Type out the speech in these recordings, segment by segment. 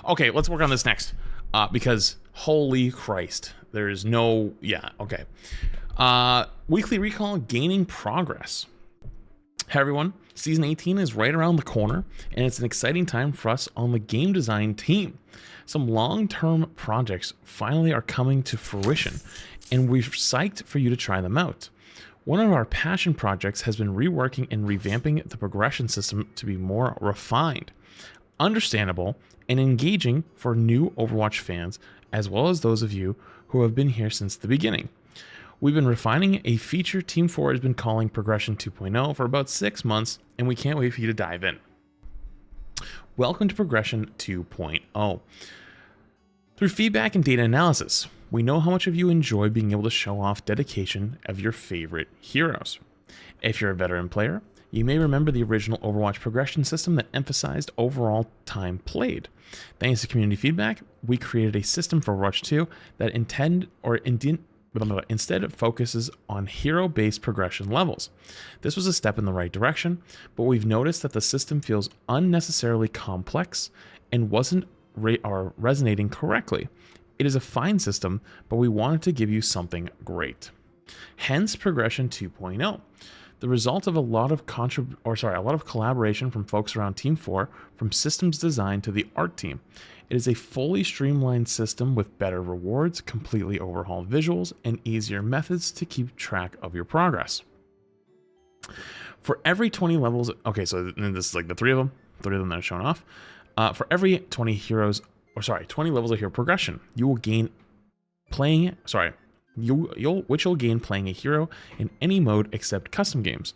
Okay, let's work on this next. Because holy Christ, there is no, yeah, okay. Weekly recall gaining progress. Hey everyone, season 18 is right around the corner, and it's an exciting time for us on the game design team. Some long-term projects finally are coming to fruition, and we're psyched for you to try them out. One of our passion projects has been reworking and revamping the progression system to be more refined, understandable, and engaging for new Overwatch fans, as well as those of you who have been here since the beginning. We've been refining a feature Team 4 has been calling Progression 2.0 for about 6 months, and we can't wait for you to dive in. Welcome to Progression 2.0. Through feedback and data analysis, we know how much of you enjoy being able to show off dedication of your favorite heroes. If you're a veteran player, you may remember the original Overwatch progression system that emphasized overall time played. Thanks to community feedback, we created a system for Overwatch 2 that instead it focuses on hero-based progression levels. This was a step in the right direction, but we've noticed that the system feels unnecessarily complex and wasn't resonating correctly. It is a fine system, but we wanted to give you something great. Hence Progression 2.0. The result of a lot of collaboration from folks around Team 4, from systems design to the art team. It is a fully streamlined system with better rewards, completely overhauled visuals, and easier methods to keep track of your progress. For every 20 levels, okay, so this is like the three of them that are shown off. For every 20 levels of hero progression, you will gain you'll gain playing a hero in any mode except custom games.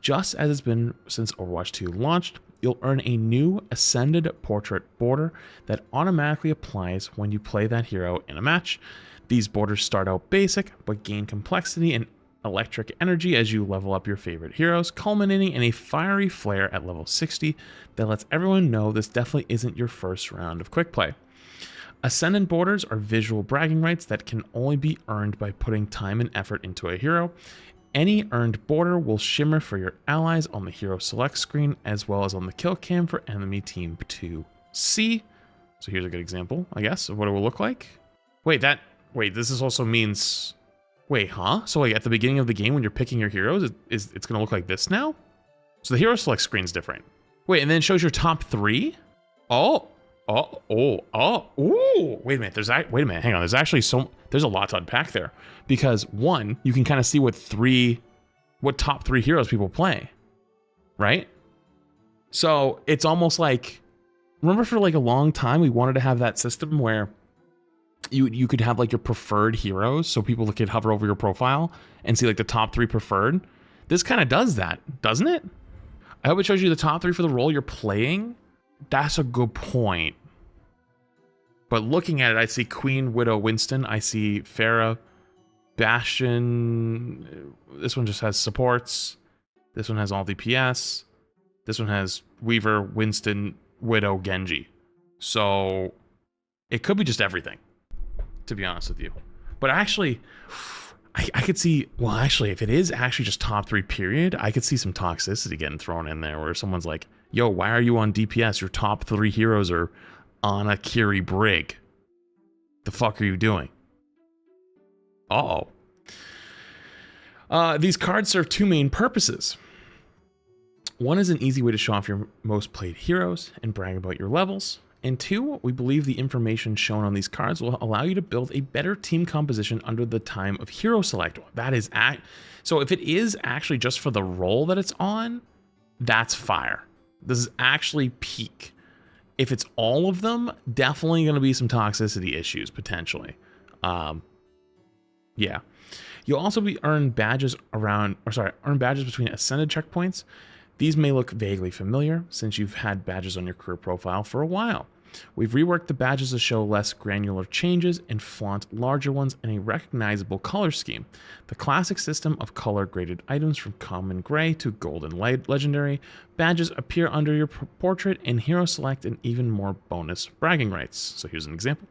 Just as it's been since Overwatch 2 launched, you'll earn a new Ascended Portrait border that automatically applies when you play that hero in a match. These borders start out basic, but gain complexity and electric energy as you level up your favorite heroes, culminating in a fiery flare at level 60 that lets everyone know this definitely isn't your first round of quick play. Ascendant borders are visual bragging rights that can only be earned by putting time and effort into a hero. Any earned border will shimmer for your allies on the hero select screen, as well as on the kill cam for enemy team to see. So here's a good example, I guess, of what it will look like. This is also means, so like at the beginning of the game when you're picking your heroes, it's gonna look like this now? So the hero select screen's different. Wait, and then it shows your top 3? Ooh, wait a minute, hang on, there's a lot to unpack there. Because one, you can kind of see what top 3 heroes people play, right? So it's almost like, remember for like a long time, we wanted to have that system where you could have like your preferred heroes, so people could hover over your profile and see like the top 3 preferred. This kind of does that, doesn't it? I hope it shows you the top 3 for the role you're playing. That's a good point. But looking at it, I see Queen, Widow, Winston. I see Pharah, Bastion. This one just has supports. This one has all DPS. This one has Weaver, Winston, Widow, Genji. So it could be just everything, to be honest with you. But actually, I could see, well, actually, if it is actually just top 3 period, I could see some toxicity getting thrown in there where someone's like, yo, why are you on DPS? Your top 3 heroes are on a Kiri Brig. The fuck are you doing? These cards serve 2 main purposes. One is an easy way to show off your most played heroes and brag about your levels. And 2, we believe the information shown on these cards will allow you to build a better team composition under the time of hero select. That is so if it is actually just for the role that it's on, that's fire. This is actually peak. If it's all of them, definitely going to be some toxicity issues potentially. Yeah. You'll also earn badges between ascended checkpoints. These may look vaguely familiar since you've had badges on your career profile for a while. We've reworked the badges to show less granular changes and flaunt larger ones in a recognizable color scheme. The classic system of color graded items from common gray to gold and legendary badges appear under your portrait and hero select and even more bonus bragging rights. So here's an example.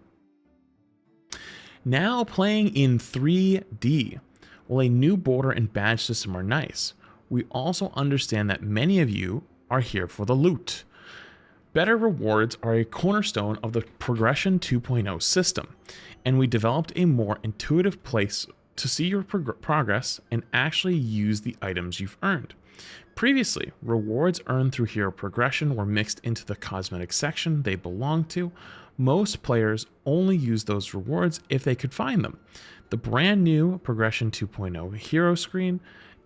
Now playing in 3D. While a new border and badge system are nice, we also understand that many of you are here for the loot. Better rewards are a cornerstone of the Progression 2.0 system, and we developed a more intuitive place to see your progress and actually use the items you've earned. Previously, rewards earned through hero progression were mixed into the cosmetic section they belonged to. Most players only used those rewards if they could find them. The brand new Progression 2.0 hero screen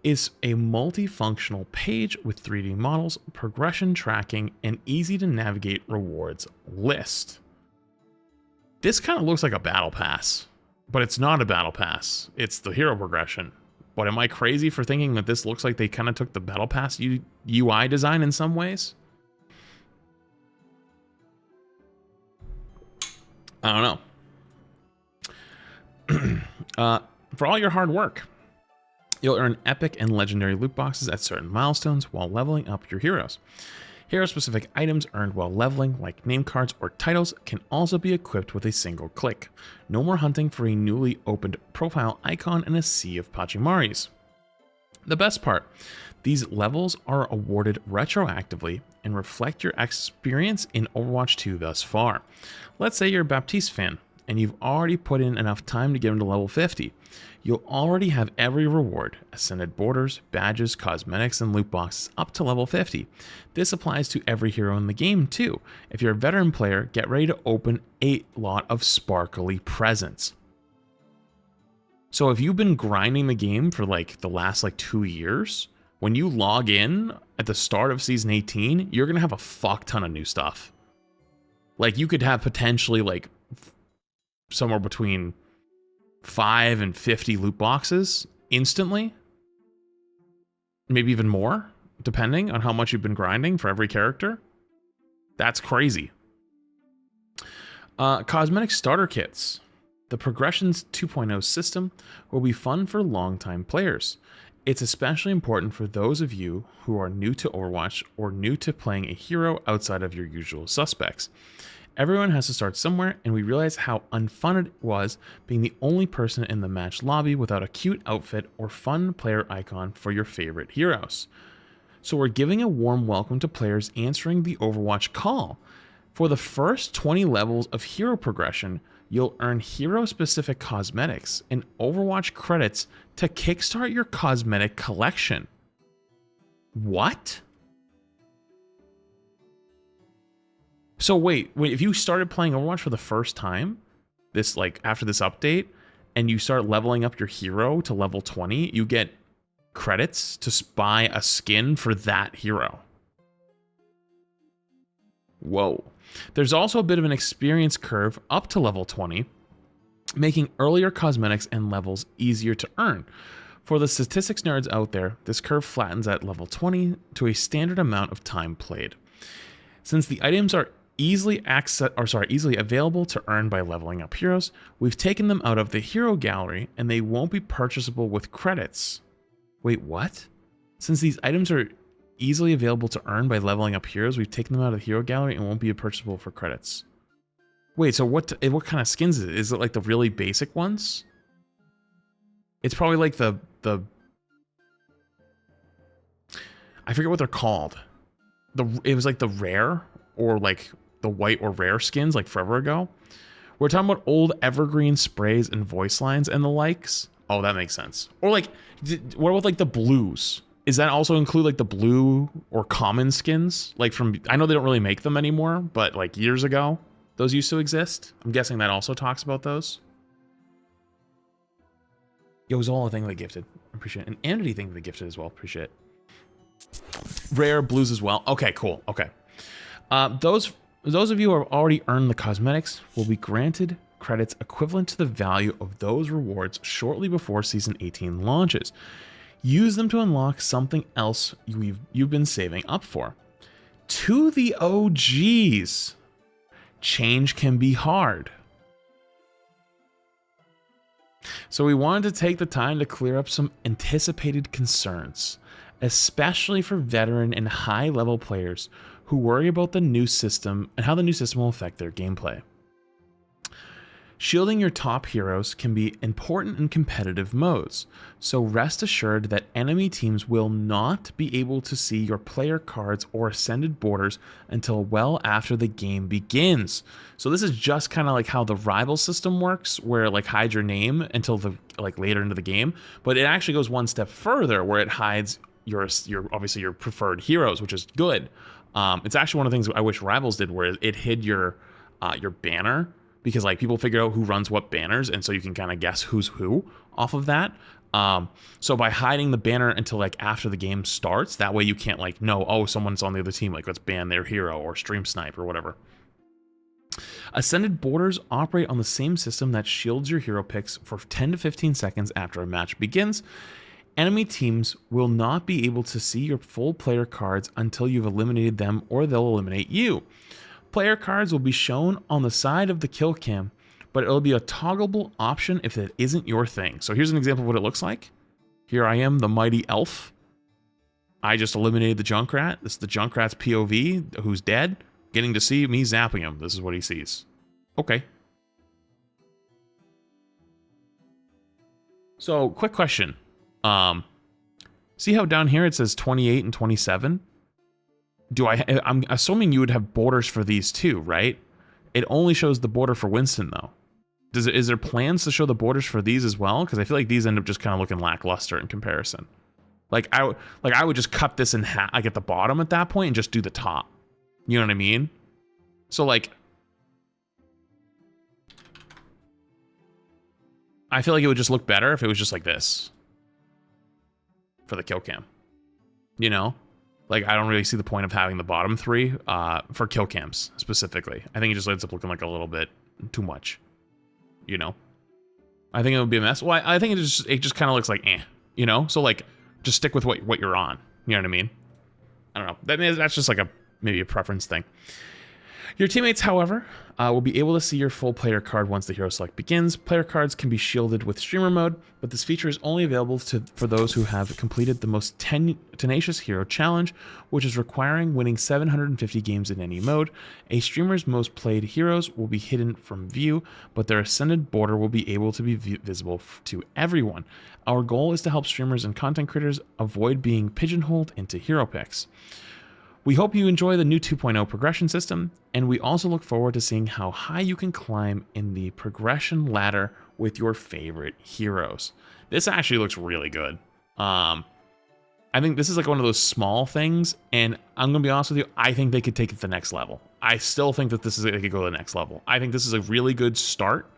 is a multifunctional page with 3D models, progression tracking, and easy to navigate rewards list. This kind of looks like a battle pass, but it's not a battle pass. It's the hero progression. But am I crazy for thinking that this looks like they kind of took the battle pass UI design in some ways? I don't know. For all your hard work, you'll earn epic and legendary loot boxes at certain milestones while leveling up your heroes. Hero-specific items earned while leveling, like name cards or titles, can also be equipped with a single click. No more hunting for a newly opened profile icon in a sea of Pachimaris. The best part, these levels are awarded retroactively and reflect your experience in Overwatch 2 thus far. Let's say you're a Baptiste fan, and you've already put in enough time to get him to level 50. You'll already have every reward, ascended borders, badges, cosmetics, and loot boxes up to level 50. This applies to every hero in the game too. If you're a veteran player, get ready to open a lot of sparkly presents. So if you've been grinding the game for like the last 2 years, when you log in at the start of season 18, you're gonna have a fuck ton of new stuff. Like you could have potentially somewhere between 5 and 50 loot boxes instantly, maybe even more, depending on how much you've been grinding for every character. That's crazy. Cosmetic starter kits. The Progressions 2.0 system will be fun for longtime players. It's especially important for those of you who are new to Overwatch or new to playing a hero outside of your usual suspects. Everyone has to start somewhere, and we realize how unfun it was being the only person in the match lobby without a cute outfit or fun player icon for your favorite heroes. So we're giving a warm welcome to players answering the Overwatch call. For the first 20 levels of hero progression, you'll earn hero-specific cosmetics and Overwatch credits to kickstart your cosmetic collection. What? So wait, if you started playing Overwatch for the first time, after this update, and you start leveling up your hero to level 20, you get credits to buy a skin for that hero. Whoa. There's also a bit of an experience curve up to level 20, making earlier cosmetics and levels easier to earn. For the statistics nerds out there, this curve flattens at level 20 to a standard amount of time played. Since the items are easily available to earn by leveling up heroes, we've taken them out of the hero gallery and they won't be purchasable with credits. Wait, what? Since these items are easily available to earn by leveling up heroes, we've taken them out of the hero gallery and won't be purchasable for credits. Wait, so what kind of skins is it? Is it like the really basic ones? It's probably like the I forget what they're called. It was like the rare or like the white or rare skins like forever ago. We're talking about old evergreen sprays and voice lines and the likes. Oh, that makes sense. Or like, what about like the blues? Is that also include like the blue or common skins? Like I know they don't really make them anymore, but like years ago, those used to exist. I'm guessing that also talks about those. Yo, it was all a thing they gifted. Appreciate it. An entity thing they gifted as well. Appreciate it. Rare blues as well. Okay, cool. Okay. Those of you who have already earned the cosmetics will be granted credits equivalent to the value of those rewards shortly before Season 18 launches. Use them to unlock something else you've been saving up for. To the OGs, change can be hard. So we wanted to take the time to clear up some anticipated concerns, especially for veteran and high-level players who worry about the new system and how the new system will affect their gameplay. Shielding your top heroes can be important in competitive modes, so rest assured that enemy teams will not be able to see your player cards or ascended borders until well after the game begins. So this is just kind of like how the rival system works, where it like hides your name until the like later into the game, but it actually goes one step further where it hides your obviously your preferred heroes, which is good. It's actually one of the things I wish Rivals did, where it hid your banner, because like people figure out who runs what banners, and so you can kind of guess who's who off of that. So by hiding the banner until like after the game starts, that way you can't like know, oh, someone's on the other team, like let's ban their hero or stream snipe or whatever. Ascended borders operate on the same system that shields your hero picks for 10 to 15 seconds after a match begins. Enemy teams will not be able to see your full player cards until you've eliminated them, or they'll eliminate you. Player cards will be shown on the side of the kill cam, but it'll be a toggleable option if it isn't your thing. So here's an example of what it looks like. Here I am, the mighty elf. I just eliminated the Junkrat. This is the Junkrat's POV, who's dead, getting to see me zapping him. This is what he sees. Okay. So, quick question. See how down here it says 28 and 27? I'm assuming you would have borders for these too, right? It only shows the border for Winston though. Is there plans to show the borders for these as well? Because I feel like these end up just kind of looking lackluster in comparison. Like I would just cut this in half, like at the bottom at that point, and just do the top. You know what I mean? So like, I feel like it would just look better if it was just like this for the kill cam. You know? Like, I don't really see the point of having the bottom three for kill cams specifically. I think it just ends up looking like a little bit too much. You know? I think it would be a mess. Well, I think it just kind of looks like you know? So like, just stick with what you're on. You know what I mean? I don't know. That's just like maybe a preference thing. Your teammates, however, will be able to see your full player card once the hero select begins. Player cards can be shielded with streamer mode, but this feature is only available for those who have completed the most tenacious hero challenge, which is requiring winning 750 games in any mode. A streamer's most played heroes will be hidden from view, but their ascended border will be able to be visible to everyone. Our goal is to help streamers and content creators avoid being pigeonholed into hero picks. We hope you enjoy the new 2.0 progression system, and we also look forward to seeing how high you can climb in the progression ladder with your favorite heroes. This actually looks really good. I think this is like one of those small things, and I'm gonna be honest with you, I think they could take it to the next level. I still think that they could go to the next level. I think this is a really good start,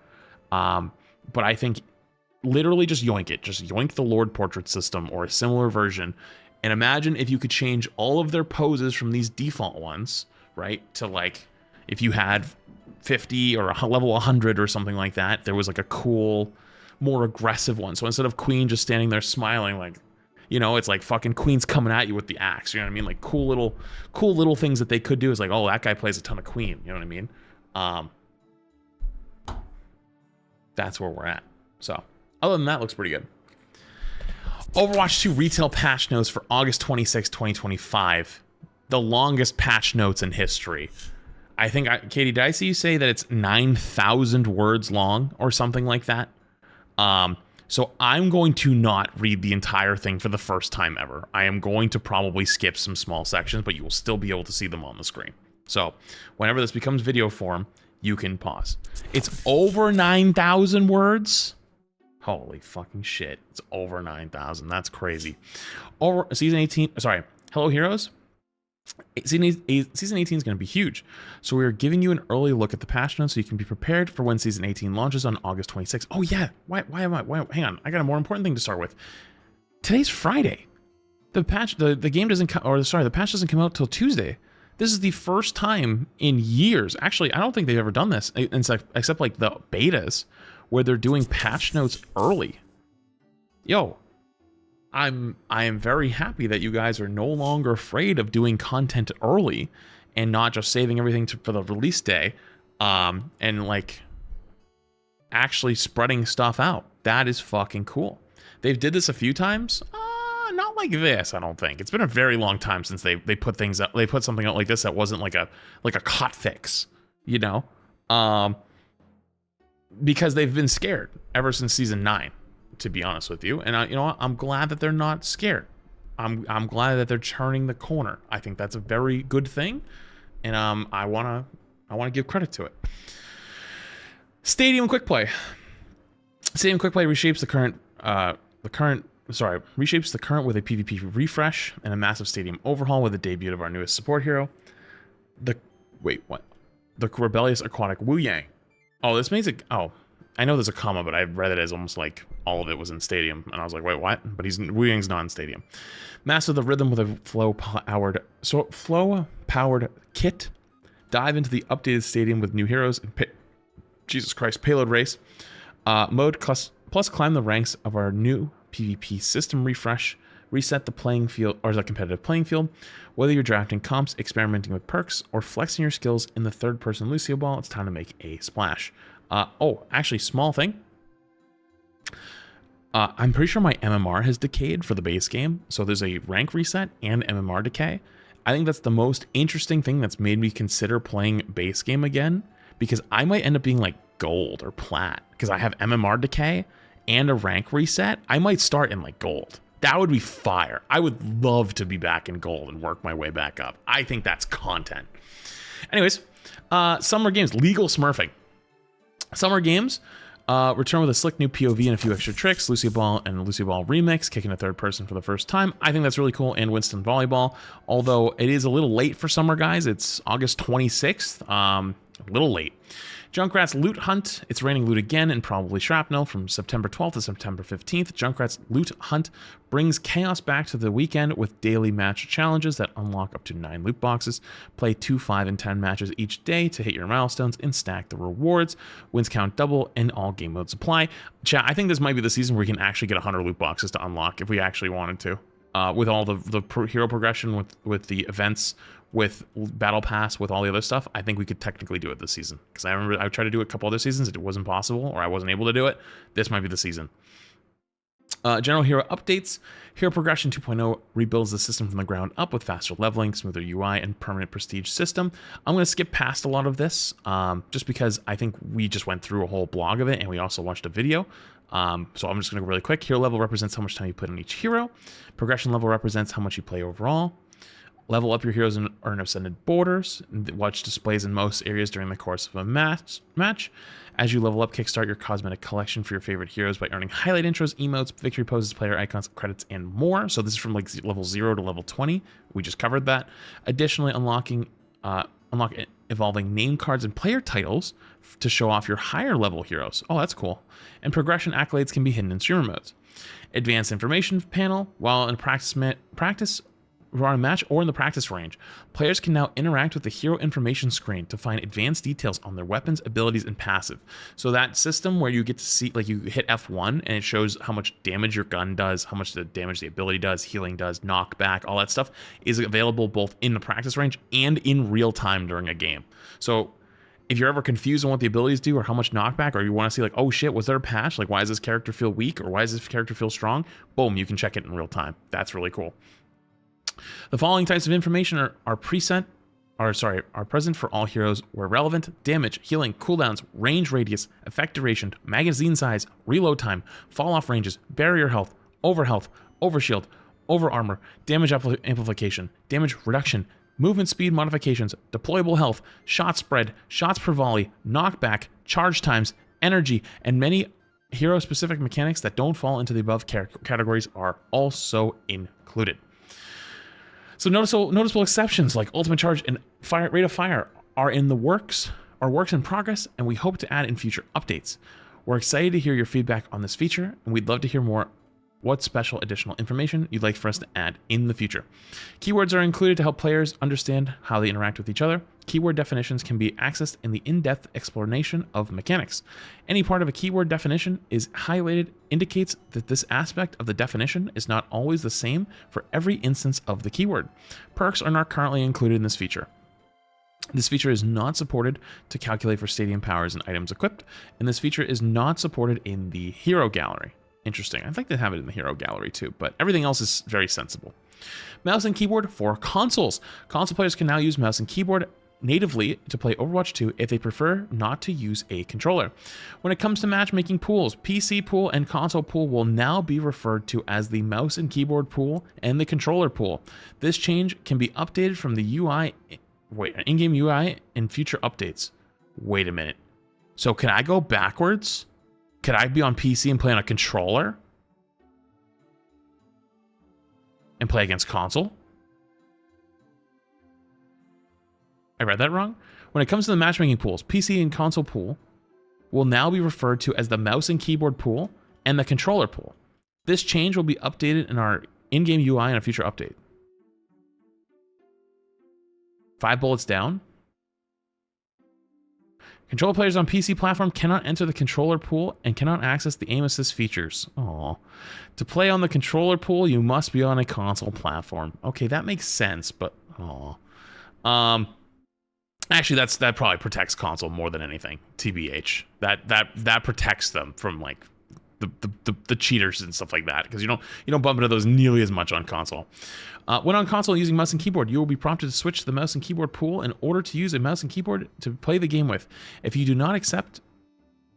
but I think literally just yoink it. Just yoink the Lord Portrait system or a similar version. And imagine if you could change all of their poses from these default ones, right, to like, if you had 50 or a level 100 or something like that, there was like a cool, more aggressive one. So instead of Queen just standing there smiling, like, you know, it's like fucking Queen's coming at you with the axe. You know what I mean? Like cool little things that they could do is like, oh, that guy plays a ton of Queen. You know what I mean? That's where we're at. So other than that, looks pretty good. Overwatch 2 retail patch notes for August 26, 2025. The longest patch notes in history. I think, Katie, did I see you say that it's 9,000 words long or something like that? So I'm going to not read the entire thing for the first time ever. I am going to probably skip some small sections, but you will still be able to see them on the screen. So whenever this becomes video form, you can pause. It's over 9,000 words. Holy fucking shit. It's over 9,000. That's crazy. Over season 18, sorry, Hello Heroes. Season 18 is going to be huge. So we're giving you an early look at the patch notes so you can be prepared for when season 18 launches on August 26th. Oh yeah, why hang on. I got a more important thing to start with. Today's Friday. The patch, the game doesn't come, or sorry, the patch doesn't come out till Tuesday. This is the first time in years. Actually, I don't think they've ever done this, except like the betas, where they're doing patch notes early. Yo, I am very happy that you guys are no longer afraid of doing content early and not just saving everything for the release day, and like actually spreading stuff out. That is fucking cool. They've did this a few times. Not like this, I don't think. It's been a very long time since they put things out. They put something out like this that wasn't like a hot fix, you know. because they've been scared ever since season 9, to be honest with you. And you know what? I'm glad that they're not scared. I'm glad that they're turning the corner. I think that's a very good thing, and I wanna give credit to it. Stadium Quick Play. Stadium Quick Play reshapes the current with a PvP refresh and a massive stadium overhaul with the debut of our newest support hero, the rebellious aquatic Wu Yang. Oh, this makes it. Oh, I know there's a comma, but I read it as almost like all of it was in Stadium, and I was like, wait, what? But Wu Yang's not in Stadium. Master the rhythm with a flow-powered kit. Dive into the updated Stadium with new heroes and Jesus Christ, payload race mode plus climb the ranks of our new PvP system refresh. Reset the playing field, or the competitive playing field. Whether you're drafting comps, experimenting with perks, or flexing your skills in the third-person Lucio Ball, it's time to make a splash. Oh, actually, small thing. I'm pretty sure my MMR has decayed for the base game, so there's a rank reset and MMR decay. I think that's the most interesting thing that's made me consider playing base game again, because I might end up being like gold or plat, because I have MMR decay and a rank reset. I might start in like gold. That would be fire. I would love to be back in gold and work my way back up. I think that's content. Anyways, Summer Games, legal smurfing. Summer Games return with a slick new POV and a few extra tricks. Lucio Ball and Lucio Ball Remix, kicking a third person for the first time. I think that's really cool. And Winston Volleyball, although it is a little late for summer, guys. It's August 26th. A little late. Junkrat's Loot Hunt. It's raining loot again and probably shrapnel from September 12th to September 15th. Junkrat's Loot Hunt brings chaos back to the weekend with daily match challenges that unlock up to 9 loot boxes. Play 2, 5, and 10 matches each day to hit your milestones and stack the rewards. Wins count double and all game modes apply. Chat, I think this might be the season where we can actually get 100 loot boxes to unlock if we actually wanted to. With all the hero progression, with the events, with battle pass, with all the other stuff, I think we could technically do it this season. Because I remember I tried to do it a couple other seasons, it wasn't possible, or I wasn't able to do it. This might be the season. General hero updates. Hero Progression 2.0 rebuilds the system from the ground up with faster leveling, smoother UI, and permanent prestige system. I'm going to skip past a lot of this, just because I think we just went through a whole blog of it, and we also watched a video. So I'm just going to go really quick. Hero level represents how much time you put in each hero. Progression level represents how much you play overall. Level up your heroes and earn ascended borders. Watch displays in most areas during the course of a match. As you level up, kickstart your cosmetic collection for your favorite heroes by earning highlight intros, emotes, victory poses, player icons, credits, and more. So this is from like level 0 to level 20. We just covered that. Additionally, unlock evolving name cards and player titles to show off your higher level heroes. Oh, that's cool. And progression accolades can be hidden in streamer modes. Advanced information panel. While in practice or a match or in the practice range, players can now interact with the hero information screen to find advanced details on their weapons, abilities, and passive. So that system where you get to see, like, you hit F1 and it shows how much damage your gun does, how much the damage the ability does, healing does, knockback, all that stuff is available both in the practice range and in real time during a game. So if you're ever confused on what the abilities do or how much knockback, or you want to see like, oh shit, was there a patch? Like, why does this character feel weak, or why does this character feel strong? Boom, you can check it in real time. That's really cool. The following types of information are present for all heroes where relevant: damage, healing, cooldowns, range radius, effect duration, magazine size, reload time, fall off ranges, barrier health, overshield, over armor, damage amplification, damage reduction, movement speed modifications, deployable health, shot spread, shots per volley, knockback, charge times, energy, and many hero-specific mechanics that don't fall into the above categories are also included. So noticeable exceptions like ultimate charge and rate of fire are in the works in progress, and we hope to add in future updates. We're excited to hear your feedback on this feature, and we'd love to hear more what special additional information you'd like for us to add in the future. Keywords are included to help players understand how they interact with each other. Keyword definitions can be accessed in the in-depth explanation of mechanics. Any part of a keyword definition is highlighted indicates that this aspect of the definition is not always the same for every instance of the keyword. Perks are not currently included in this feature. This feature is not supported to calculate for stadium powers and items equipped, and this feature is not supported in the hero gallery. Interesting. I'd like to have it in the hero gallery too, but everything else is very sensible. Mouse and keyboard for consoles. Console players can now use mouse and keyboard natively to play Overwatch 2 if they prefer not to use a controller. When it comes to matchmaking pools, PC pool and console pool will now be referred to as the mouse and keyboard pool and the controller pool. This change can be updated from the in-game UI in future updates. Wait a minute. So can I go backwards? Could I be on PC and play on a controller? And play against console? I read that wrong? When it comes to the matchmaking pools, PC and console pool will now be referred to as the mouse and keyboard pool and the controller pool. This change will be updated in our in-game UI in a future update. 5 bullets down. Controller players on PC platform cannot enter the controller pool and cannot access the aim assist features. Aww. To play on the controller pool, you must be on a console platform. Okay, that makes sense, but aww. Actually, that probably protects console more than anything. TBH. That protects them from like the cheaters and stuff like that, because you don't bump into those nearly as much on console. When on console using mouse and keyboard, you will be prompted to switch to the mouse and keyboard pool in order to use a mouse and keyboard to play the game with. If you do not accept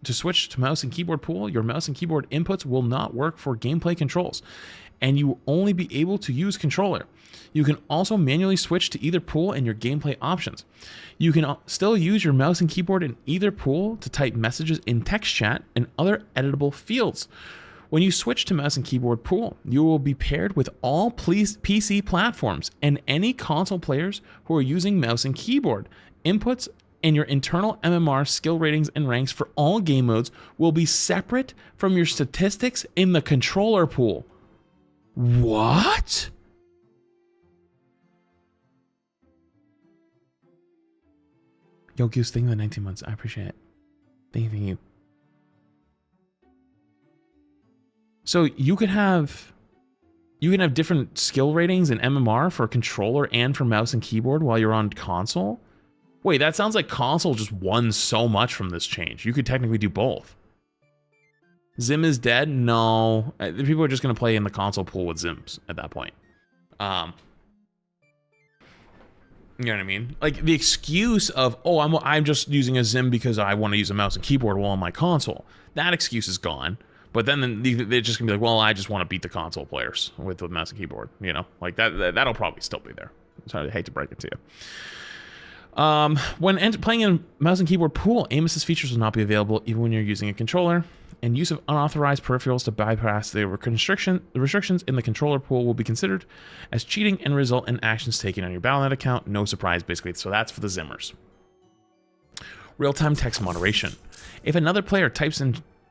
to switch to mouse and keyboard pool, your mouse and keyboard inputs will not work for gameplay controls, and you will only be able to use controller. You can also manually switch to either pool in your gameplay options. You can still use your mouse and keyboard in either pool to type messages in text chat and other editable fields. When you switch to mouse and keyboard pool, you will be paired with all PC platforms and any console players who are using mouse and keyboard. Inputs and your internal MMR skill ratings and ranks for all game modes will be separate from your statistics in the controller pool. What? Yo, Goose, thank you for the 19 months. I appreciate it. Thank you. So you can have different skill ratings and MMR for controller and for mouse and keyboard while you're on console? Wait, that sounds like console just won so much from this change. You could technically do both. Zim is dead? No. People are just going to play in the console pool with Zims at that point. You know what I mean? Like the excuse of, oh, I'm just using a Zim because I want to use a mouse and keyboard while on my console. That excuse is gone. But then they're just gonna be like, well, I just want to beat the console players with the mouse and keyboard. You know, like that'll probably still be there. So I hate to break it to you. When playing in mouse and keyboard pool, aim assist features will not be available even when you're using a controller. And use of unauthorized peripherals to bypass the restrictions in the controller pool will be considered as cheating and result in actions taken on your Battle.net account. No surprise, basically. So that's for the Zimmers. Real-time text moderation. If another player types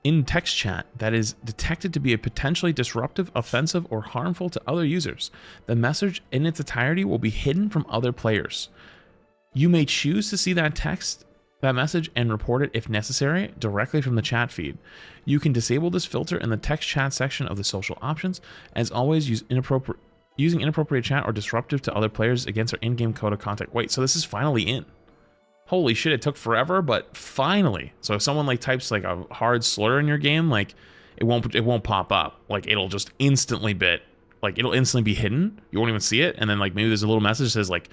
in text chat that is detected to be a potentially disruptive, offensive, or harmful to other users, the message in its entirety will be hidden from other players. You may choose to see that message and report it if necessary directly from the chat feed. You can disable this filter in the text chat section of the social options. As always, using inappropriate chat or disruptive to other players against our in-game code of conduct. Wait, so this is finally in. Holy shit, it took forever, but finally. So if someone like types like a hard slur in your game, like it won't pop up. Like it'll just instantly it'll instantly be hidden. You won't even see it. And then like maybe there's a little message that says like,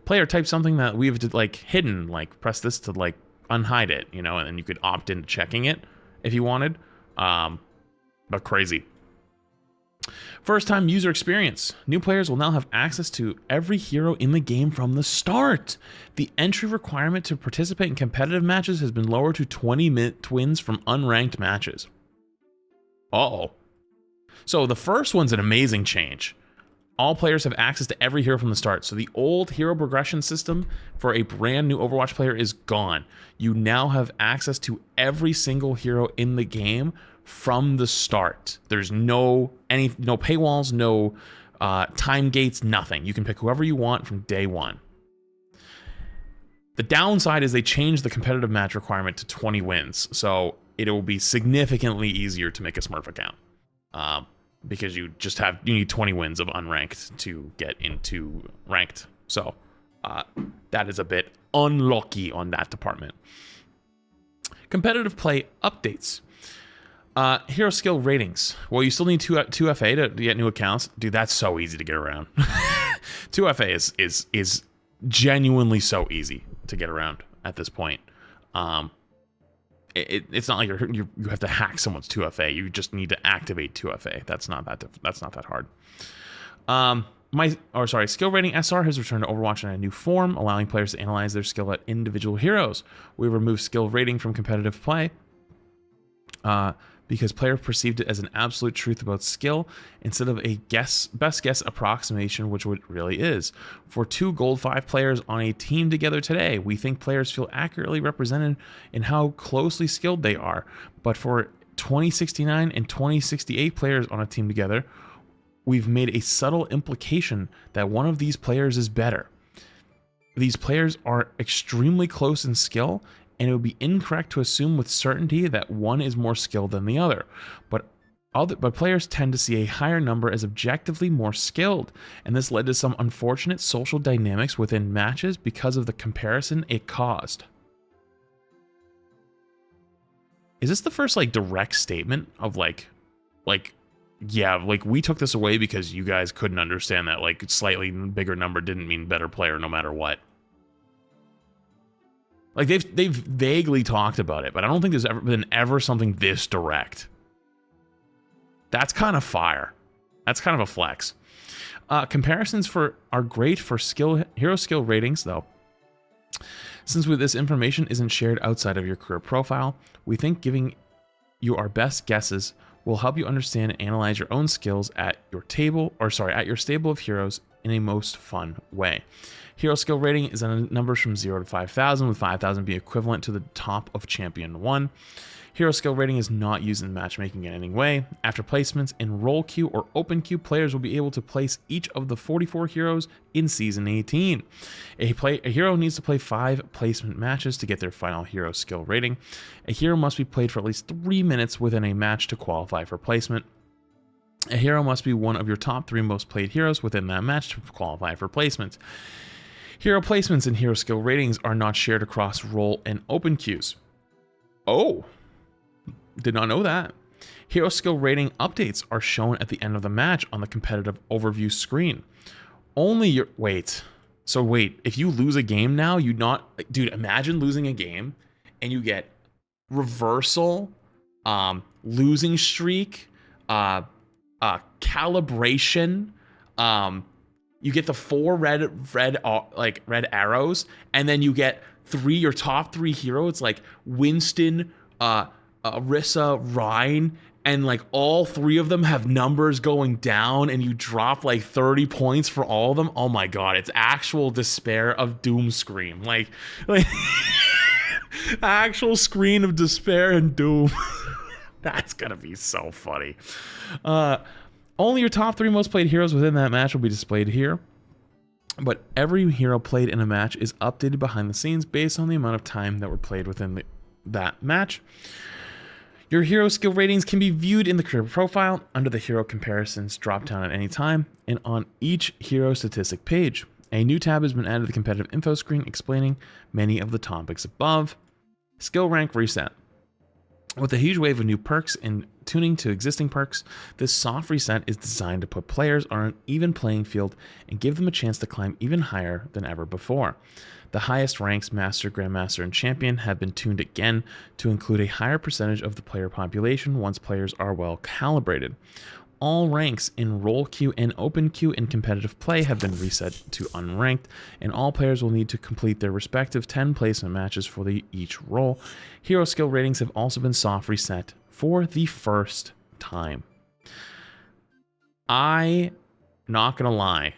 player type something that we've like hidden, like press this to like unhide it, you know, and then you could opt into checking it if you wanted. But crazy. First time user experience. New players will now have access to every hero in the game from the start. The entry requirement to participate in competitive matches has been lowered to 20 wins from unranked matches. Uh-oh. So the first one's an amazing change. All players have access to every hero from the start. So the old hero progression system for a brand new Overwatch player is gone. You now have access to every single hero in the game from the start. There's no paywalls, no time gates, nothing. You can pick whoever you want from day one. The downside is they changed the competitive match requirement to 20 wins. So it will be significantly easier to make a Smurf account. Because you need 20 wins of unranked to get into ranked. So that is a bit unlucky on that department. Competitive play updates. Hero skill ratings. Well, you still need 2FA to get new accounts. Dude, that's so easy to get around. 2FA is genuinely so easy to get around at this point. It's not like you have to hack someone's 2FA. You just need to activate 2FA. That's not that hard. Skill rating SR has returned to Overwatch in a new form, allowing players to analyze their skill at individual heroes. We removed skill rating from competitive play because players perceived it as an absolute truth about skill instead of a best guess approximation, which it really is. For 2 Gold 5 players on a team together today, we think players feel accurately represented in how closely skilled they are. But for 2069 and 2068 players on a team together, we've made a subtle implication that one of these players is better. These players are extremely close in skill, and it would be incorrect to assume with certainty that one is more skilled than the other. But players tend to see a higher number as objectively more skilled, and this led to some unfortunate social dynamics within matches because of the comparison it caused. Is this the first direct statement of yeah, we took this away because you guys couldn't understand that slightly bigger number didn't mean better player no matter what? They've vaguely talked about it, but I don't think there's ever been something this direct. That's kind of fire. That's kind of a flex. Comparisons are great for hero skill ratings, though. Since this information isn't shared outside of your career profile, we think giving you our best guesses will help you understand and analyze your own skills at your stable of heroes in a most fun way. Hero skill rating is on numbers from 0 to 5,000, with 5,000 being equivalent to the top of Champion 1. Hero skill rating is not used in matchmaking in any way. After placements in role queue or open queue, players will be able to place each of the 44 heroes in Season 18. A hero needs to play 5 placement matches to get their final hero skill rating. A hero must be played for at least 3 minutes within a match to qualify for placement. A hero must be one of your top 3 most played heroes within that match to qualify for placement. Hero placements and hero skill ratings are not shared across role and open queues. Oh, did not know that. Hero skill rating updates are shown at the end of the match on the competitive overview screen. Wait, if you lose a game now, dude, imagine losing a game and you get reversal, losing streak, calibration, you get the 4 red arrows, and then you get your top 3 heroes like Winston, Orisa, Ryan, and all 3 of them have numbers going down, and you drop 30 points for all of them. Oh my god, it's actual despair of doom scream. Like actual screen of despair and doom. That's gonna be so funny. Only your top 3 most played heroes within that match will be displayed here, but every hero played in a match is updated behind the scenes based on the amount of time that were played within that match. Your hero skill ratings can be viewed in the career profile under the hero comparisons drop-down at any time and on each hero statistic page. A new tab has been added to the competitive info screen explaining many of the topics above. Skill rank reset. With a huge wave of new perks and tuning to existing perks, this soft reset is designed to put players on an even playing field and give them a chance to climb even higher than ever before. The highest ranks, Master, Grandmaster, and Champion, have been tuned again to include a higher percentage of the player population once players are well calibrated. All ranks in role queue and open queue in competitive play have been reset to unranked, and all players will need to complete their respective 10 placement matches for each role. Hero skill ratings have also been soft reset for the first time. Not gonna lie,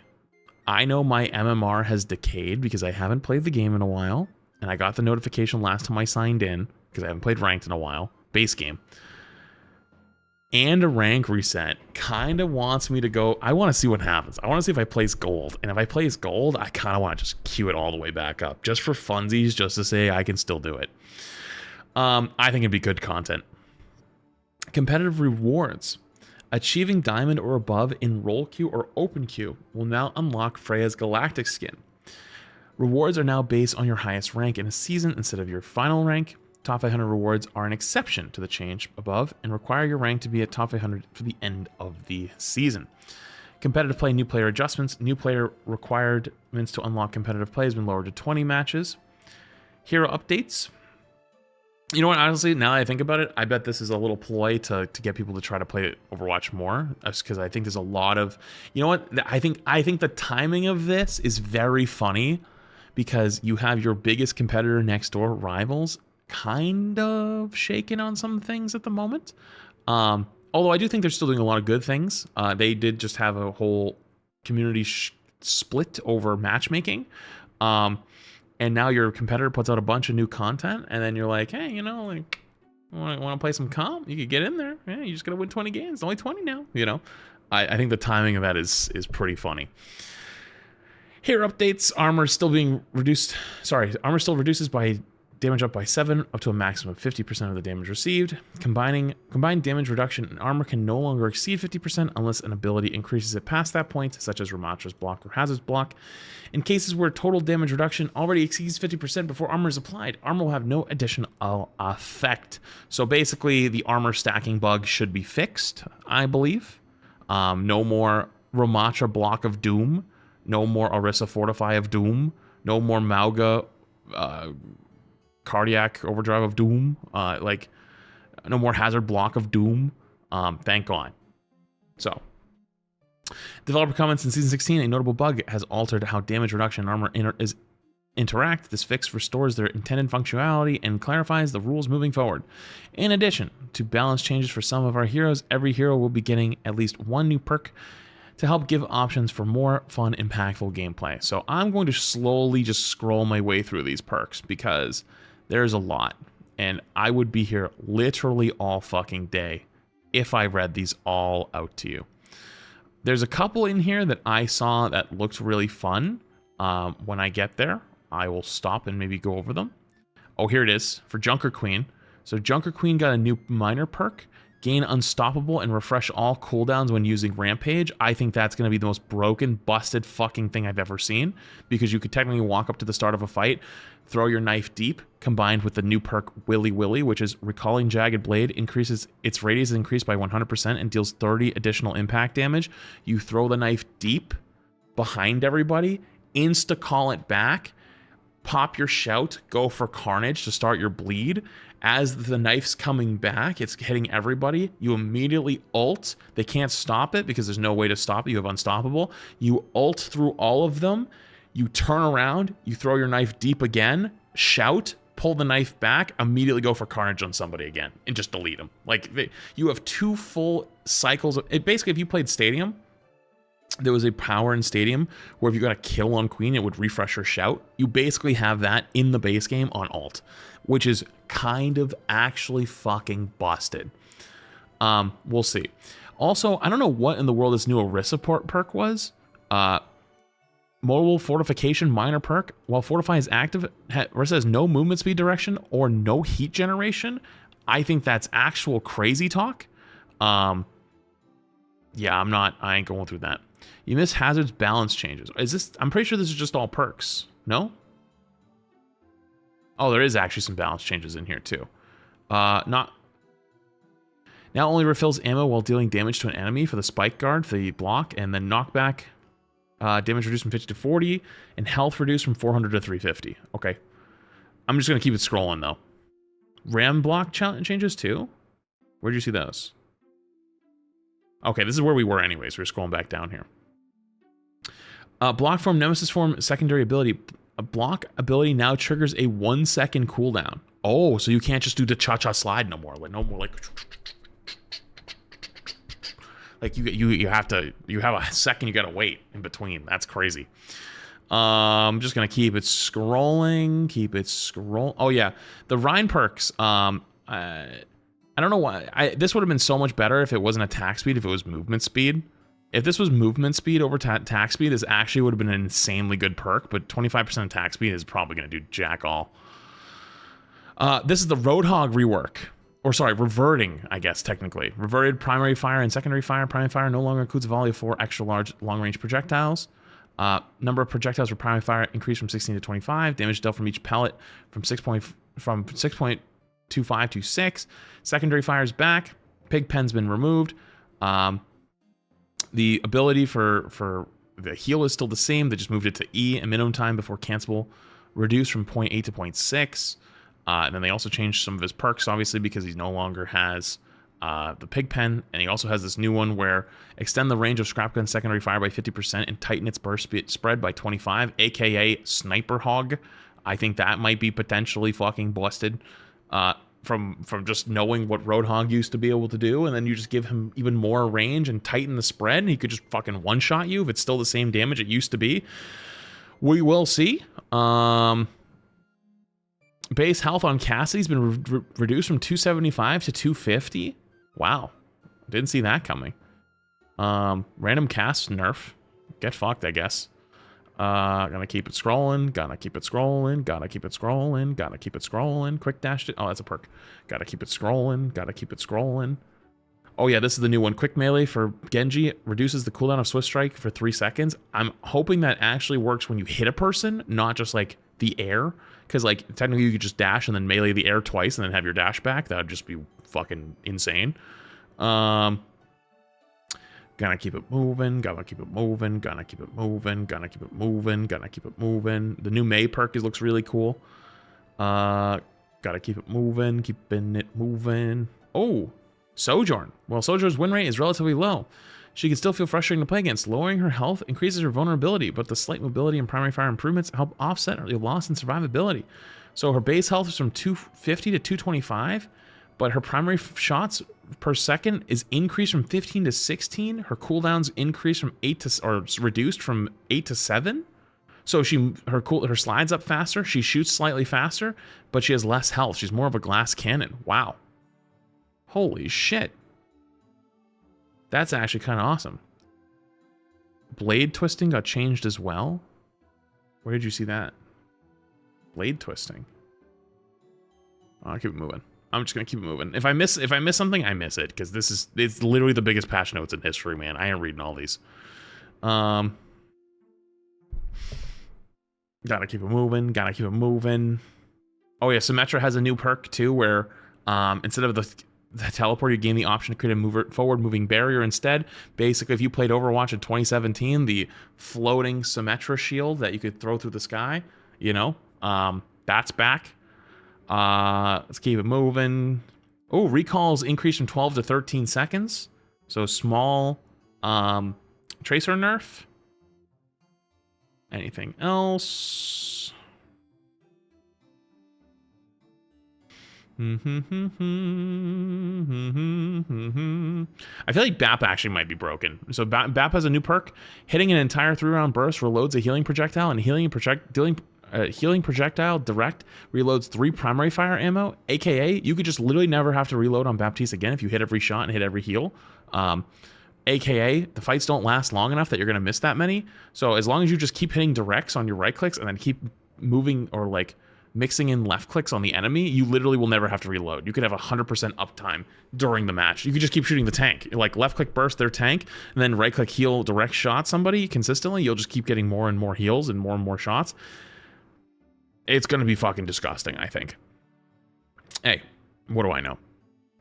I know my MMR has decayed because I haven't played the game in a while, and I got the notification last time I signed in because I haven't played ranked in a while, base game. And a rank reset kind of wants me to go. I want to see what happens. I want to see if I place gold. And if I place gold, I kind of want to just queue it all the way back up. Just for funsies, just to say I can still do it. I think it'd be good content. Competitive rewards. Achieving diamond or above in role queue or open queue will now unlock Freya's Galactic skin. Rewards are now based on your highest rank in a season instead of your final rank. Top 500 rewards are an exception to the change above and require your rank to be at top 500 for the end of the season. Competitive play, new player adjustments. New player requirements to unlock competitive play has been lowered to 20 matches. Hero updates. You know what, honestly, now that I think about it, I bet this is a little ploy to get people to try to play Overwatch more. That's because I think there's a lot of, you know what, I think the timing of this is very funny because you have your biggest competitor next door, rivals, kind of shaking on some things at the moment. Although I do think they're still doing a lot of good things. They did just have a whole community split over matchmaking. And now your competitor puts out a bunch of new content, and then you're like, hey, you know, like, want to play some comp? You could get in there. Yeah, you just got to win 20 games. It's only 20 now, you know? I think the timing of that is pretty funny. Here, updates. Armor still being reduced. Sorry, armor still reduces by damage up by 7, up to a maximum of 50% of the damage received. Combined damage reduction in armor can no longer exceed 50% unless an ability increases it past that point, such as Ramatra's block or Hazard's block. In cases where total damage reduction already exceeds 50% before armor is applied, armor will have no additional effect. So basically, the armor stacking bug should be fixed, I believe. No more Ramatra block of doom. No more Orisa Fortify of doom. No more Mauga Cardiac Overdrive of doom. Like, no more Hazard block of doom. Thank God. So, developer comments in Season 16, a notable bug has altered how damage reduction and armor interact. This fix restores their intended functionality and clarifies the rules moving forward. In addition to balance changes for some of our heroes, every hero will be getting at least one new perk to help give options for more fun, impactful gameplay. So I'm going to slowly just scroll my way through these perks because there's a lot. And I would be here literally all fucking day if I read these all out to you. There's a couple in here that I saw that looked really fun. When I get there, I will stop and maybe go over them. Oh, here it is for Junker Queen. So Junker Queen got a new minor perk. Gain Unstoppable and refresh all cooldowns when using Rampage. I think that's going to be the most broken, busted fucking thing I've ever seen. Because you could technically walk up to the start of a fight, throw your knife deep, combined with the new perk Willy Willy, which is Recalling Jagged Blade, increases its radius is increased by 100% and deals 30 additional impact damage. You throw the knife deep behind everybody, insta-call it back, pop your shout, go for Carnage to start your bleed. As the knife's coming back, it's hitting everybody. You immediately ult. They can't stop it because there's no way to stop it. You have Unstoppable. You ult through all of them. You turn around. You throw your knife deep again. Shout. Pull the knife back. Immediately go for Carnage on somebody again. And just delete them. Like, you have 2 full cycles. Basically, if you played Stadium, there was a power in Stadium where if you got a kill on Queen, it would refresh her shout. You basically have that in the base game on ult, which is kind of actually fucking busted. We'll see. Also, I don't know what in the world this new Orisa perk was. Mobile Fortification minor perk. While Fortify is active, Orisa has no movement speed direction or no heat generation. I think that's actual crazy talk. Yeah, I ain't going through that. You miss Hazard's balance changes. I'm pretty sure this is just all perks. No? Oh, there is actually some balance changes in here too. Now only refills ammo while dealing damage to an enemy for the spike guard, the block, and then knockback. Damage reduced from 50 to 40, and health reduced from 400 to 350. Okay. I'm just going to keep it scrolling though. Ram block changes too? Where'd you see those? Okay, this is where we were anyways. We're scrolling back down here. Block form, Nemesis form, secondary ability. A block ability now triggers a 1-second cooldown. Oh, so you can't just do the cha-cha slide no more. Like no more like you have a second you gotta wait in between. That's crazy. I'm just gonna keep it scrolling. Oh yeah, the Rhine perks. I don't know why. This would have been so much better if it wasn't attack speed, if it was movement speed. If this was movement speed over attack speed, this actually would have been an insanely good perk, but 25% attack speed is probably going to do jack all. This is the Roadhog rework. Or sorry, reverting, I guess, technically. Reverted primary fire and secondary fire. Primary fire no longer includes a volley of 4 extra large long-range projectiles. Number of projectiles for primary fire increased from 16 to 25. Damage dealt from each pellet from 6.25 to 6. Secondary fire is back. Pig pen's been removed. The ability for the heal is still the same. They just moved it to E, and minimum time before cancel reduced from 0.8 to 0.6. And then they also changed some of his perks, obviously, because he no longer has the pig pen, and he also has this new one where extend the range of scrap gun secondary fire by 50% and tighten its burst spread by 25, aka Sniper Hog. I think that might be potentially fucking busted from just knowing what Roadhog used to be able to do, and then you just give him even more range and tighten the spread, and he could just fucking one-shot you if it's still the same damage it used to be. We will see. Base health on Cassidy's been reduced from 275 to 250. Wow. Didn't see that coming. Random cast nerf. Get fucked, I guess. Gonna keep it scrolling. Gotta keep it scrolling. Gotta keep it scrolling. Gotta keep it scrolling. Quick dash it. Oh, that's a perk. Gotta keep it scrolling. Gotta keep it scrolling. Oh yeah, this is the new one. Quick melee for Genji reduces the cooldown of Swift Strike for 3 seconds. I'm hoping that actually works when you hit a person, not just like the air. Because like technically you could just dash and then melee the air twice and then have your dash back. That would just be fucking insane. Gotta keep it moving. Gotta keep it moving. Gotta keep it moving. Gotta keep it moving. Gotta keep it moving. The new May perk looks really cool. Gotta keep it moving. Keeping it moving. Oh, Sojourn. Well, Sojourn's win rate is relatively low. She can still feel frustrating to play against. Lowering her health increases her vulnerability, but the slight mobility and primary fire improvements help offset her loss in survivability. So her base health is from 250 to 225, but her primary shots per second is increased from 15 to 16. Her cooldowns increased from 8 to, or reduced from 8 to 7. So her slides up faster. She shoots slightly faster, but she has less health. She's more of a glass cannon. Wow. Holy shit. That's actually kind of awesome. Blade twisting got changed as well. Where did you see that? Blade twisting. I'll keep it moving. I'm just gonna keep it moving. If I miss something, I miss it, because it's literally the biggest patch notes in history, man. I ain't reading all these. Gotta keep it moving. Gotta keep it moving. Oh yeah, Symmetra has a new perk too, where instead of the teleport, you gain the option to create a forward moving barrier instead. Basically, if you played Overwatch in 2017, the floating Symmetra shield that you could throw through the sky, you know, that's back. Let's keep it moving. Oh, recalls increased from 12 to 13 seconds. So small tracer nerf. Anything else? I feel like BAP actually might be broken. So BAP has a new perk. Hitting an entire 3-round burst reloads a healing projectile, and healing projectile direct reloads 3 primary fire ammo, aka you could just literally never have to reload on Baptiste again if you hit every shot and hit every heal. AKA, the fights don't last long enough that you're going to miss that many. So as long as you just keep hitting directs on your right clicks and then keep moving or like mixing in left clicks on the enemy, you literally will never have to reload. You could have 100% uptime during the match. You could just keep shooting the tank. Like left click burst their tank, and then right click heal direct shot somebody consistently. You'll just keep getting more and more heals and more shots. It's going to be fucking disgusting, I think. Hey, what do I know?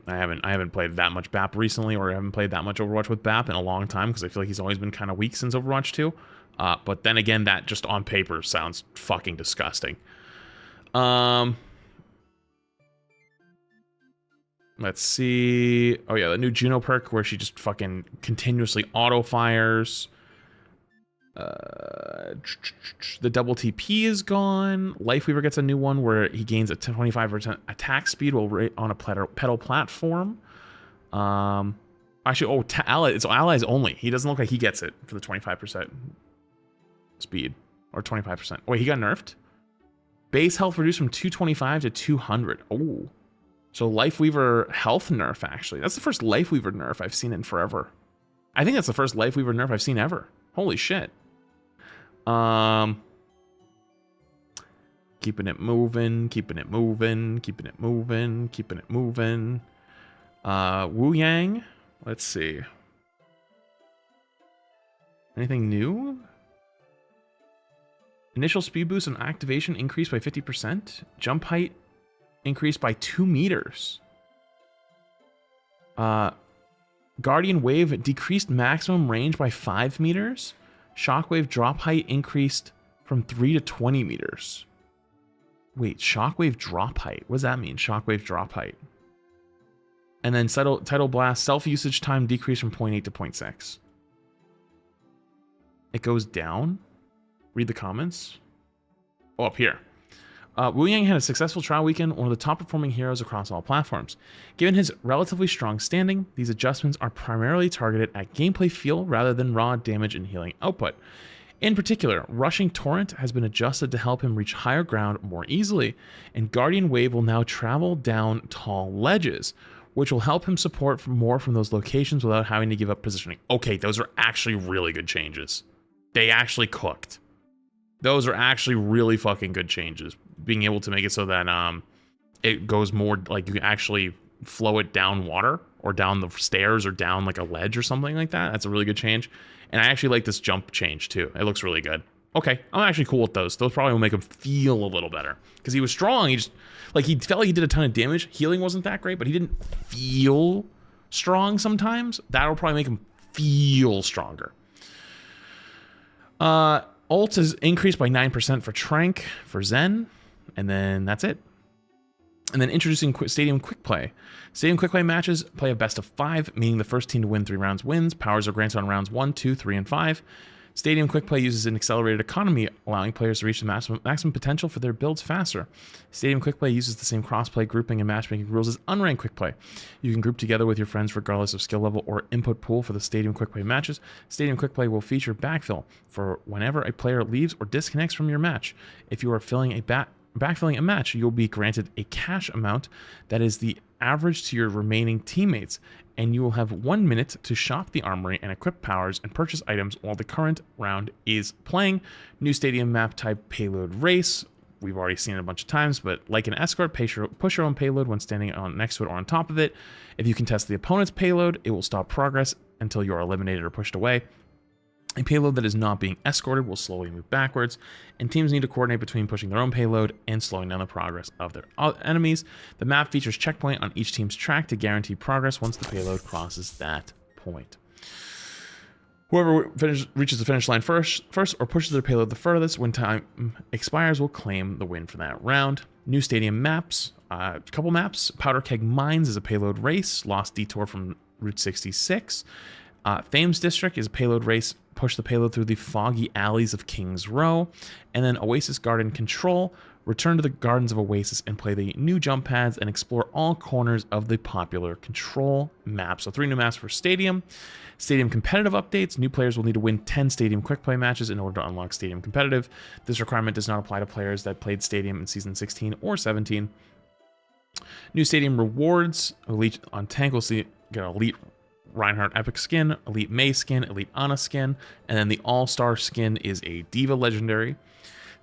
I haven't played that much BAP recently, or I haven't played that much Overwatch with BAP in a long time, because I feel like he's always been kind of weak since Overwatch 2. But then again, that just on paper sounds fucking disgusting. Let's see. Oh yeah, the new Juno perk where she just fucking continuously auto fires. The double TP is gone. Lifeweaver gets a new one where he gains a 25% attack speed while on a pedal platform. Actually, it's allies only. He doesn't look like he gets it for the 25% speed or 25%. Wait, he got nerfed? Base health reduced from 225 to 200. Oh, so Lifeweaver health nerf, actually. That's the first Lifeweaver nerf I've seen in forever. I think that's the first Lifeweaver nerf I've seen ever. Holy shit. Keeping it moving, keeping it moving, keeping it moving, keeping it moving. Wu Yang, let's see. Anything new? Initial speed boost and activation increased by 50%. Jump height increased by 2 meters. Guardian Wave decreased maximum range by 5 meters. Shockwave drop height increased from 3 to 20 meters. Wait, Shockwave drop height. What does that mean? Shockwave drop height. And then Tidal Blast self-usage time decreased from 0.8 to 0.6. It goes down? Read the comments. Oh, up here. Wu Yang had a successful trial weekend, one of the top performing heroes across all platforms. Given his relatively strong standing, these adjustments are primarily targeted at gameplay feel rather than raw damage and healing output. In particular, Rushing Torrent has been adjusted to help him reach higher ground more easily, and Guardian Wave will now travel down tall ledges, which will help him support more from those locations without having to give up positioning. Okay, those are actually really good changes. They actually cooked. Those are actually really fucking good changes. Being able to make it so that it goes more like you can actually flow it down water or down the stairs or down like a ledge or something like that. That's a really good change. And I actually like this jump change too. It looks really good. Okay, I'm actually cool with those. Those probably will make him feel a little better because he was strong. He just he felt like he did a ton of damage. Healing wasn't that great, but he didn't feel strong sometimes. That'll probably make him feel stronger. Ult is increased by 9% for Trank, for Zen, and then that's it. And then introducing Stadium Quick Play. Stadium Quick Play matches play a best of 5, meaning the first team to win 3 rounds wins. Powers are granted on rounds 1, 2, 3, and 5. Stadium Quick Play uses an accelerated economy, allowing players to reach the maximum potential for their builds faster. Stadium Quick Play uses the same crossplay, grouping, and matchmaking rules as Unranked Quick Play. You can group together with your friends regardless of skill level or input pool for the Stadium Quick Play matches. Stadium Quick Play will feature backfill for whenever a player leaves or disconnects from your match. If you are backfilling a match, you'll be granted a cash amount that is the average to your remaining teammates, and you will have 1 minute to shop the armory and equip powers and purchase items while the current round is playing. New stadium map type payload race. We've already seen it a bunch of times, but like an escort, push your own payload when standing next to it or on top of it. If you contest the opponent's payload, it will stop progress until you are eliminated or pushed away. A payload that is not being escorted will slowly move backwards, and teams need to coordinate between pushing their own payload and slowing down the progress of their enemies. The map features checkpoint on each team's track to guarantee progress once the payload crosses that point. Whoever reaches the finish line first or pushes their payload the furthest when time expires will claim the win for that round. New stadium maps, a couple maps. Powder Keg Mines is a payload race. Lost Detour from Route 66. Thames District is a payload race. Push the payload through the foggy alleys of King's Row. And then Oasis Garden Control. Return to the Gardens of Oasis and play the new jump pads and explore all corners of the popular Control map. So 3 new maps for Stadium. Stadium Competitive updates. New players will need to win 10 Stadium Quick Play matches in order to unlock Stadium Competitive. This requirement does not apply to players that played Stadium in Season 16 or 17. New Stadium rewards. Elite on tank will get Elite Reinhardt Epic skin, Elite Mei skin, Elite Ana skin, and then the All-Star skin is a Diva Legendary.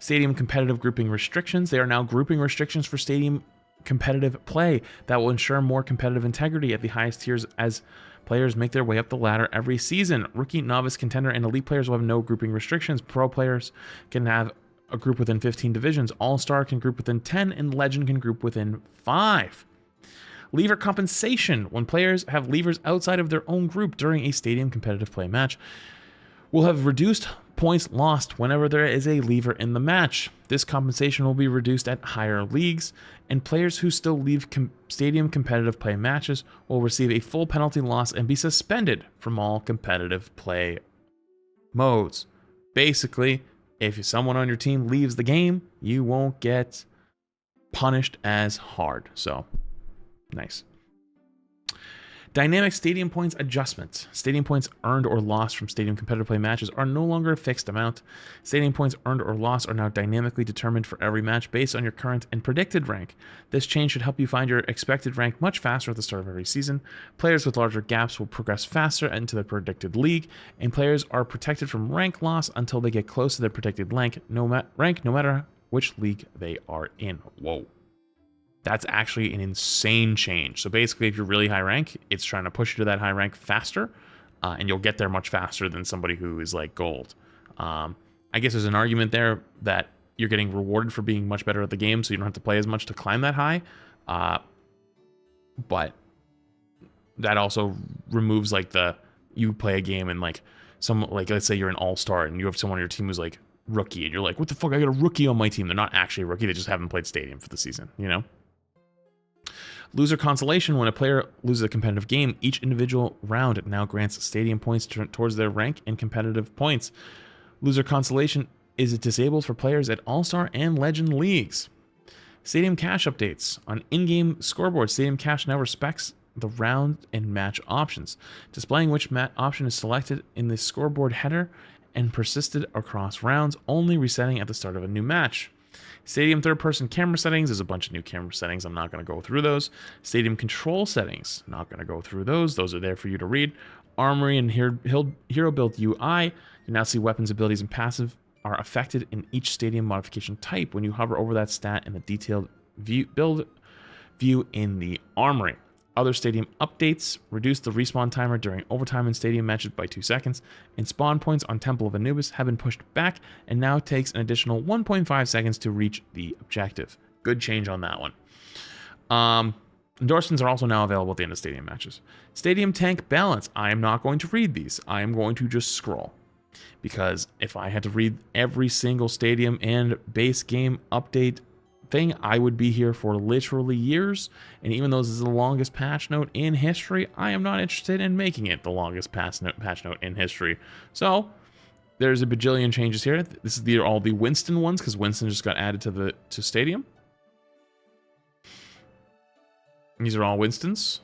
Stadium competitive grouping restrictions. They are now grouping restrictions for Stadium competitive play that will ensure more competitive integrity at the highest tiers as players make their way up the ladder every season. Rookie, Novice, Contender, and Elite players will have no grouping restrictions. Pro players can have a group within 15 divisions. All-Star can group within 10, and Legend can group within 5. Lever compensation. When players have levers outside of their own group during a stadium competitive play match, will have reduced points lost whenever there is a lever in the match. This compensation will be reduced at higher leagues, and players who still leave stadium competitive play matches will receive a full penalty loss and be suspended from all competitive play modes. Basically, if someone on your team leaves the game, you won't get punished as hard. So nice. Dynamic stadium points adjustments. Stadium points earned or lost from stadium competitive play matches are no longer a fixed amount. Stadium points earned or lost are now dynamically determined for every match based on your current and predicted rank. This change should help you find your expected rank much faster at the start of every season. Players with larger gaps will progress faster into their predicted league, and players are protected from rank loss until they get close to their predicted rank, no matter which league they are in. Whoa. That's actually an insane change. So basically, if you're really high rank, it's trying to push you to that high rank faster, and you'll get there much faster than somebody who is like gold. I guess there's an argument there that you're getting rewarded for being much better at the game, so you don't have to play as much to climb that high. But that also removes like you play a game and like let's say you're an all-star and you have someone on your team who's like rookie and you're like, what the fuck, I got a rookie on my team. They're not actually a rookie, they just haven't played Stadium for the season, you know? Loser consolation. When a player loses a competitive game, each individual round now grants Stadium points towards their rank and competitive points. Loser consolation is disabled for players at All-Star and Legend leagues. Stadium cache updates. On in-game scoreboard, Stadium cache now respects the round and match options, displaying which option is selected in the scoreboard header and persisted across rounds, only resetting at the start of a new match. Stadium third-person camera settings. There's a bunch of new camera settings. I'm not going to go through those. Stadium control settings. Not going to go through those. Those are there for you to read. Armory and hero build UI. You now see weapons, abilities, and passive are affected in each Stadium modification type when you hover over that stat in the detailed build view in the Armory. Other Stadium updates reduce the respawn timer during overtime in Stadium matches by 2 seconds, and spawn points on Temple of Anubis have been pushed back and now takes an additional 1.5 seconds to reach the objective. Good change on that one. Endorsements are also now available at the end of Stadium matches. Stadium tank balance. I am not going to read these. I am going to just scroll. Because if I had to read every single Stadium and base game update thing, I would be here for literally years. And even though this is the longest patch note in history, I am not interested in making it the longest patch note in history. So there's a bajillion changes here. This is all the Winston ones because Winston just got added to Stadium. These are all Winstons.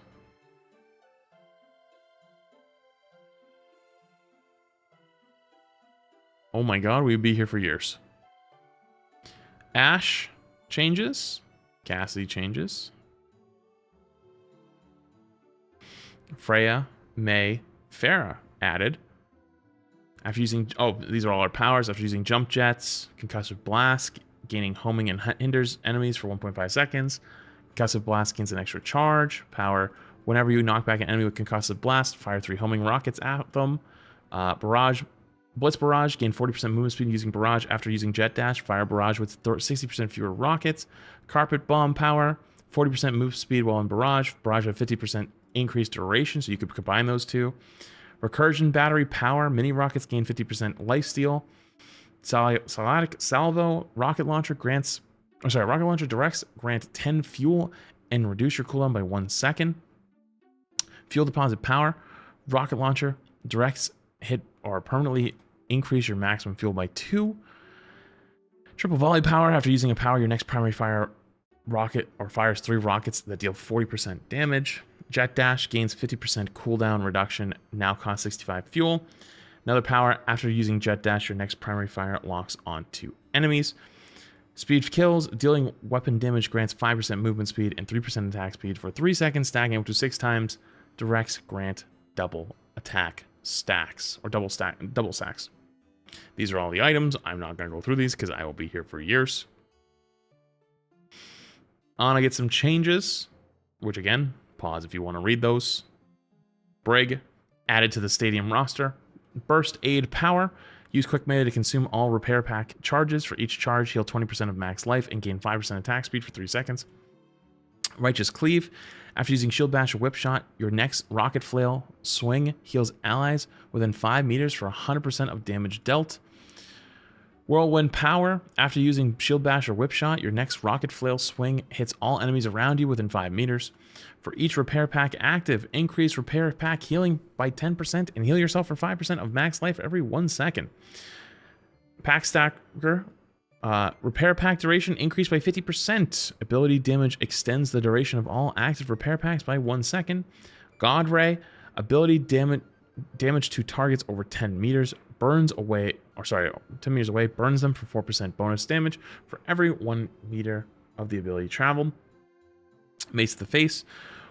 Oh my god, we'd be here for years. Ash changes. Cassidy changes. Freya, May, Farah added. After using... Oh, these are all our powers. After using jump jets, concussive blast, gaining homing and hinders enemies for 1.5 seconds. Concussive blast gains an extra charge. Power. Whenever you knock back an enemy with concussive blast, fire 3 homing rockets at them. Barrage. Blitz barrage, gain 40% movement speed using barrage after using jet dash. Fire barrage with 60% fewer rockets. Carpet bomb power, 40% move speed while in barrage. Barrage with 50% increased duration, so you could combine those two. Recursion battery power, mini rockets gain 50% lifesteal. Salvo rocket launcher rocket launcher directs grant 10 fuel and reduce your cooldown by 1 second. Fuel deposit power, rocket launcher directs hit or permanently increase your maximum fuel by 2. Triple volley power. After using a power, your next primary fire rocket or fires 3 rockets that deal 40% damage. Jet dash gains 50% cooldown reduction, now costs 65 fuel. Another power. After using jet dash, your next primary fire locks onto enemies. Speed kills. Dealing weapon damage grants 5% movement speed and 3% attack speed for 3 seconds, stacking up to 6 times. Directs grant double attack stacks or double stacks. These are all the items. I'm not going to go through these because I will be here for years. Ana gets some changes, which again, pause if you want to read those. Brig added to the Stadium roster. Burst aid power. Use quick melee to consume all repair pack charges. For each charge, heal 20% of max life and gain 5% attack speed for 3 seconds. Righteous Cleave. After using Shield Bash or Whip Shot, your next Rocket Flail swing heals allies within 5 meters for 100% of damage dealt. Whirlwind Power. After using Shield Bash or Whip Shot, your next Rocket Flail swing hits all enemies around you within 5 meters. For each repair pack active, increase repair pack healing by 10% and heal yourself for 5% of max life every 1 second. Pack Stacker. Repair pack duration increased by 50%. Ability damage extends the duration of all active repair packs by 1 second. God Ray. Ability damage to targets over 10 meters burns away, 10 meters away, burns them for 4% bonus damage for every 1 meter of the ability traveled. Mace to the face.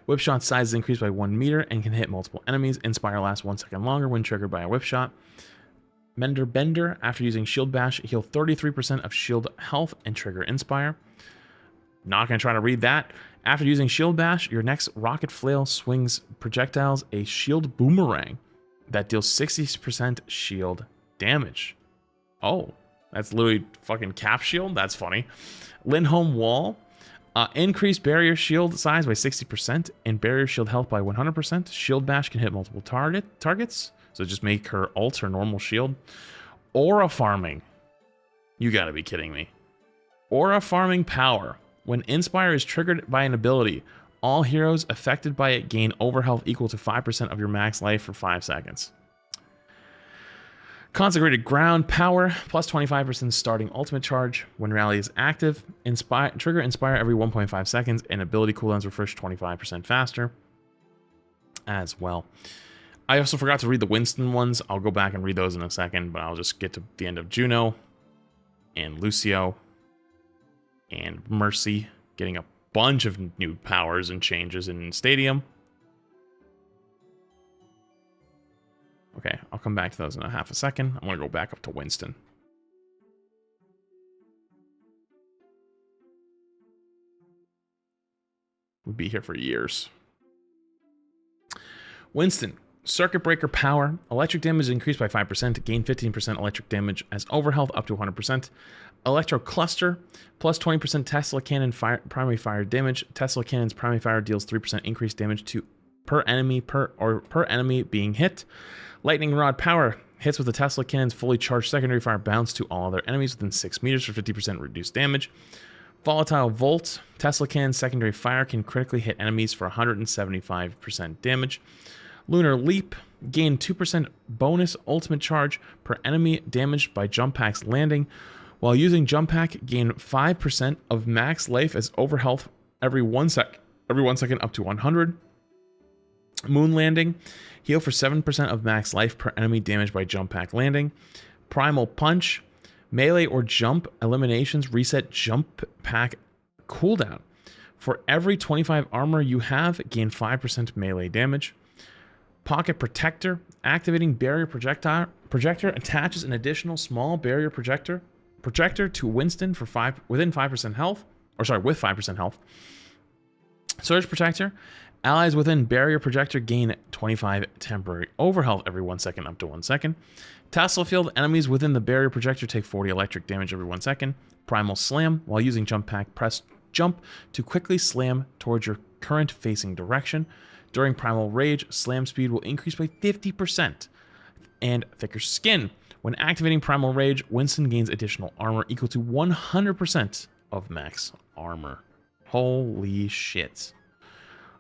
Whip shot size is increased by 1 meter and can hit multiple enemies. Inspire lasts 1 second longer when triggered by a whip shot. Mender Bender. After using Shield Bash, heal 33% of shield health and trigger Inspire. Not going to try to read that. After using Shield Bash, your next Rocket Flail swings projectiles a shield boomerang that deals 60% shield damage. Oh, that's literally fucking cap shield? That's funny. Lindholm Wall. Increase barrier shield size by 60% and barrier shield health by 100%. Shield bash can hit multiple targets, so just make her ult her normal shield. Aura farming. You gotta be kidding me. Aura farming power. When Inspire is triggered by an ability, all heroes affected by it gain overhealth equal to 5% of your max life for 5 seconds. Consecrated Ground power, plus 25% starting ultimate charge. When rally is active, trigger Inspire every 1.5 seconds, and ability cooldowns refresh 25% faster as well. I also forgot to read the Winston ones. I'll go back and read those in a second, but I'll just get to the end of Juno and Lucio and Mercy getting a bunch of new powers and changes in Stadium. Okay, I'll come back to those in a half a second. I'm going to go back up to Winston. We'll be here for years. Winston, Circuit Breaker power. Electric damage is increased by 5%. Gain 15% electric damage as overhealth up to 100%. Electro Cluster, plus 20% Tesla Cannon primary fire damage. Tesla Cannon's primary fire deals 3% increased damage to per enemy being hit. Lightning Rod power. Hits with the Tesla Cannon's fully charged secondary fire bounce to all other enemies within 6 meters for 50% reduced damage. Volatile Volt. Tesla Cannon's secondary fire can critically hit enemies for 175% damage. Lunar Leap. Gain 2% bonus ultimate charge per enemy damaged by jump packs landing. While using jump pack, gain 5% of max life as overhealth every 1 second up to 100. Moon Landing. Heal for 7% of max life per enemy damaged by jump pack landing. Primal Punch. Melee or jump eliminations reset jump pack cooldown. For every 25 armor you have, gain 5% melee damage. Pocket Protector. Activating barrier projector attaches an additional small barrier projector to Winston for with 5% health. Surge Protector. Allies within barrier projector gain 25 temporary overhealth every 1 second up to 1 second. Tassel Field. Enemies within the barrier projector take 40 electric damage every 1 second. Primal Slam. While using jump pack, press jump to quickly slam towards your current facing direction. During Primal Rage, slam speed will increase by 50%. And Thicker Skin. When activating Primal Rage, Winston gains additional armor equal to 100% of max armor. Holy shit.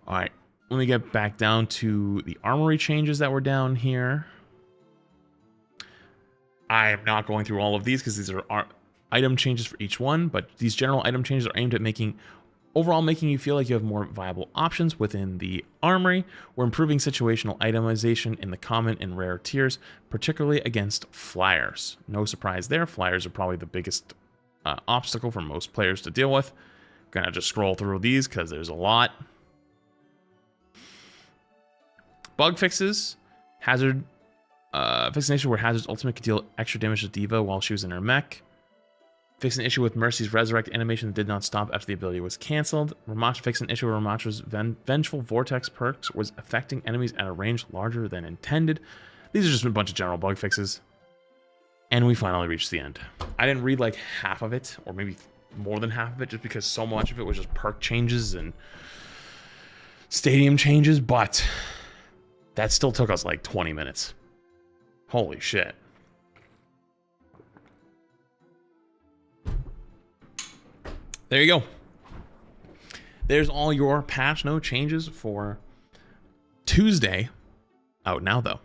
All right, let me get back down to the armory changes that were down here. I am not going through all of these because these are item changes for each one, but these general item changes are aimed at making you feel like you have more viable options within the armory. We're improving situational itemization in the common and rare tiers, particularly against flyers. No surprise there, flyers are probably the biggest obstacle for most players to deal with. Gonna just scroll through these because there's a lot. Bug fixes. Hazard. Fix an issue where Hazard's ultimate could deal extra damage to D.Va while she was in her mech. Fix an issue with Mercy's resurrect animation that did not stop after the ability was cancelled. Ramatch fixed an issue where Ramatch's vengeful vortex perks was affecting enemies at a range larger than intended. These are just a bunch of general bug fixes. And we finally reached the end. I didn't read like half of it, or maybe more than half of it, just because so much of it was just perk changes and stadium changes, but that still took us like 20 minutes. Holy shit. There you go. There's all your patch note changes for Tuesday. Out now, though.